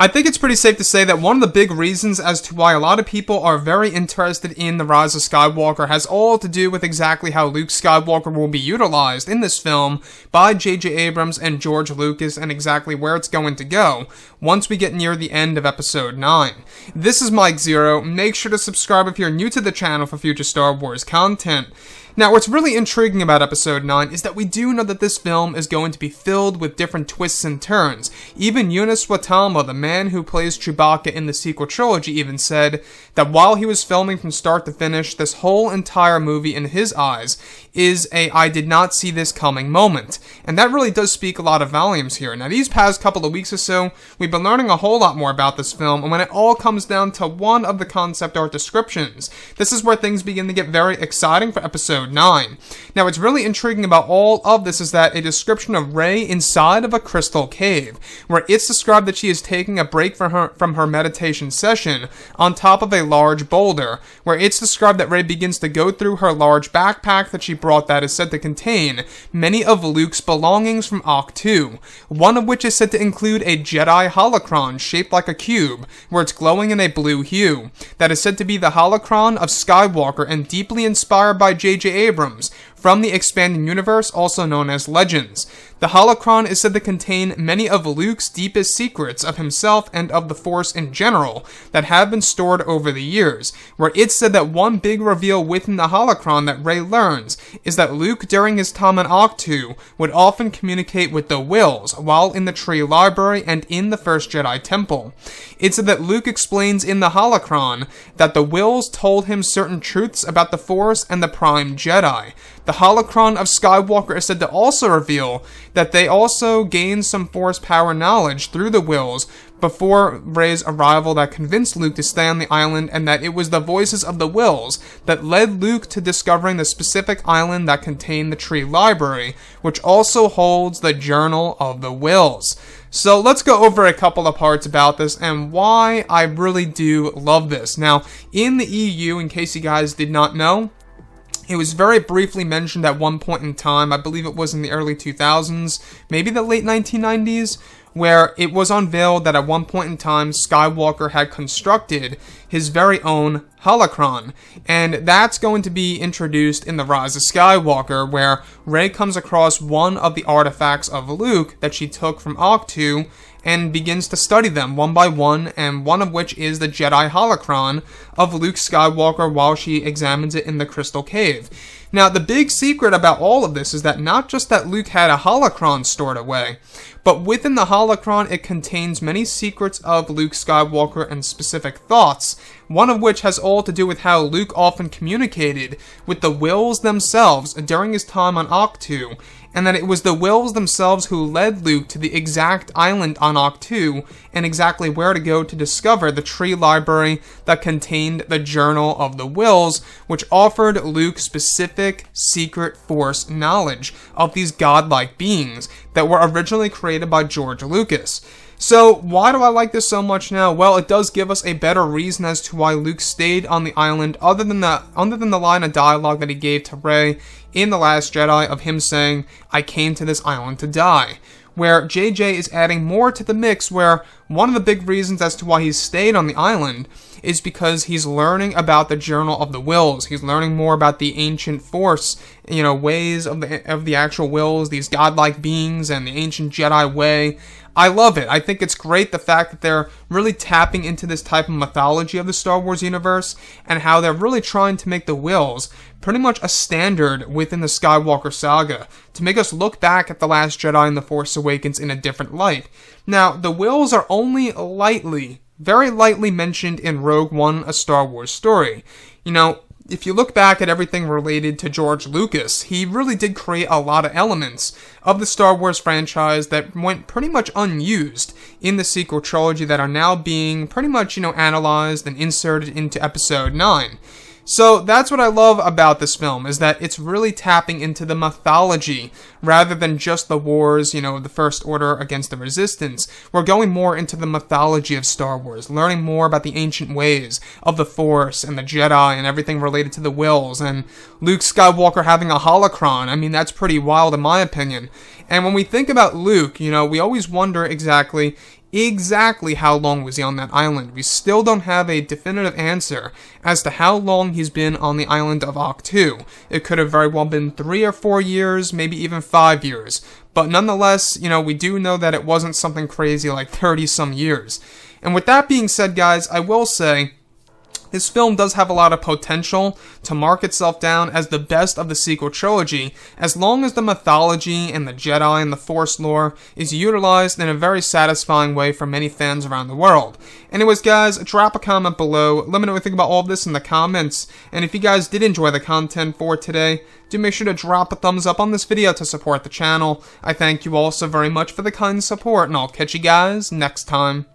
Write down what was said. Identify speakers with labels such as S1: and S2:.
S1: I think it's pretty safe to say that one of the big reasons as to why a lot of people are very interested in The Rise of Skywalker has all to do with exactly how Luke Skywalker will be utilized in this film by J.J. Abrams and George Lucas, and exactly where it's going to go once we get near the end of Episode 9. This is Mike Zero. Make sure to subscribe if you're new to the channel for future Star Wars content. Now, what's really intriguing about Episode 9 is that we do know that this film is going to be filled with different twists and turns. Even Eunice Watama, the man who plays Chewbacca in the sequel trilogy, even said that while he was filming from start to finish, this whole entire movie, in his eyes, is a I did not see this coming moment. And that really does speak a lot of volumes here. Now, these past couple of weeks or so, we've been learning a whole lot more about this film, and when it all comes down to one of the concept art descriptions, this is where things begin to get very exciting for Episode 9. Now, what's really intriguing about all of this is that a description of Rey inside of a crystal cave, where it's described that she is taking a break from her meditation session on top of a large boulder, where it's described that Rey begins to go through her large backpack that she brought that is said to contain many of Luke's belongings from Ahch-To, one of which is said to include a Jedi holocron shaped like a cube, where it's glowing in a blue hue, that is said to be the holocron of Skywalker and deeply inspired by J.J. Abrams from the expanding universe, also known as Legends. The holocron is said to contain many of Luke's deepest secrets of himself and of the Force in general that have been stored over the years, where it's said that one big reveal within the holocron that Rey learns is that Luke, during his time in Ahch-To, would often communicate with the Wills while in the Tree Library and in the First Jedi Temple. It's said that Luke explains in the holocron that the Wills told him certain truths about the Force and the Prime Jedi. The holocron of Skywalker is said to also reveal that they also gained some Force power knowledge through the Wills before Rey's arrival that convinced Luke to stay on the island, and that it was the voices of the Wills that led Luke to discovering the specific island that contained the Tree Library, which also holds the Journal of the Wills. So let's go over a couple of parts about this and why I really do love this. Now, in the EU, in case you guys did not know, it was very briefly mentioned at one point in time, I believe it was in the early 2000s, maybe the late 1990s, where it was unveiled that at one point in time, Skywalker had constructed his very own holocron, and that's going to be introduced in The Rise of Skywalker, where Rey comes across one of the artifacts of Luke that she took from Ahch-To and begins to study them one by one, and one of which is the Jedi holocron of Luke Skywalker while she examines it in the Crystal Cave. Now, the big secret about all of this is that not just that Luke had a holocron stored away, but within the holocron it contains many secrets of Luke Skywalker and specific thoughts, one of which has all to do with how Luke often communicated with the Wills themselves during his time on Ahch-To, and that it was the Wills themselves who led Luke to the exact island on Ahch-To and exactly where to go to discover the Tree Library that contained the Journal of the Wills, which offered Luke specific secret Force knowledge of these godlike beings that were originally created by George Lucas. So, why do I like this so much now? Well, it does give us a better reason as to why Luke stayed on the island, other than the line of dialogue that he gave to Rey in The Last Jedi of him saying, "I came to this island to die," where JJ is adding more to the mix, where one of the big reasons as to why he stayed on the island is because he's learning about the Journal of the Wills. He's learning more about the ancient Force, ways of the actual Wills, these godlike beings, and the ancient Jedi way. I love it. I think it's great the fact that they're really tapping into this type of mythology of the Star Wars universe, and how they're really trying to make the Wills pretty much a standard within the Skywalker saga, to make us look back at The Last Jedi and The Force Awakens in a different light. Now, the Wills are only very lightly mentioned in Rogue One, A Star Wars Story. If you look back at everything related to George Lucas, he really did create a lot of elements of the Star Wars franchise that went pretty much unused in the sequel trilogy that are now being pretty much, analyzed and inserted into Episode 9. So that's what I love about this film, is that it's really tapping into the mythology rather than just the wars, the First Order against the Resistance. We're going more into the mythology of Star Wars, learning more about the ancient ways of the Force and the Jedi and everything related to the Wills, and Luke Skywalker having a holocron. I mean, that's pretty wild in my opinion. And when we think about Luke, we always wonder exactly, exactly how long was he on that island. We still don't have a definitive answer as to how long he's been on the island of Ahch-To. It could have very well been 3 or 4 years, maybe even 5 years. But nonetheless, we do know that it wasn't something crazy like 30-some years. And with that being said, guys, I will say, this film does have a lot of potential to mark itself down as the best of the sequel trilogy, as long as the mythology and the Jedi and the Force lore is utilized in a very satisfying way for many fans around the world. Anyways, guys, drop a comment below, let me know what you think about all of this in the comments, and if you guys did enjoy the content for today, do make sure to drop a thumbs up on this video to support the channel. I thank you all so very much for the kind support, and I'll catch you guys next time.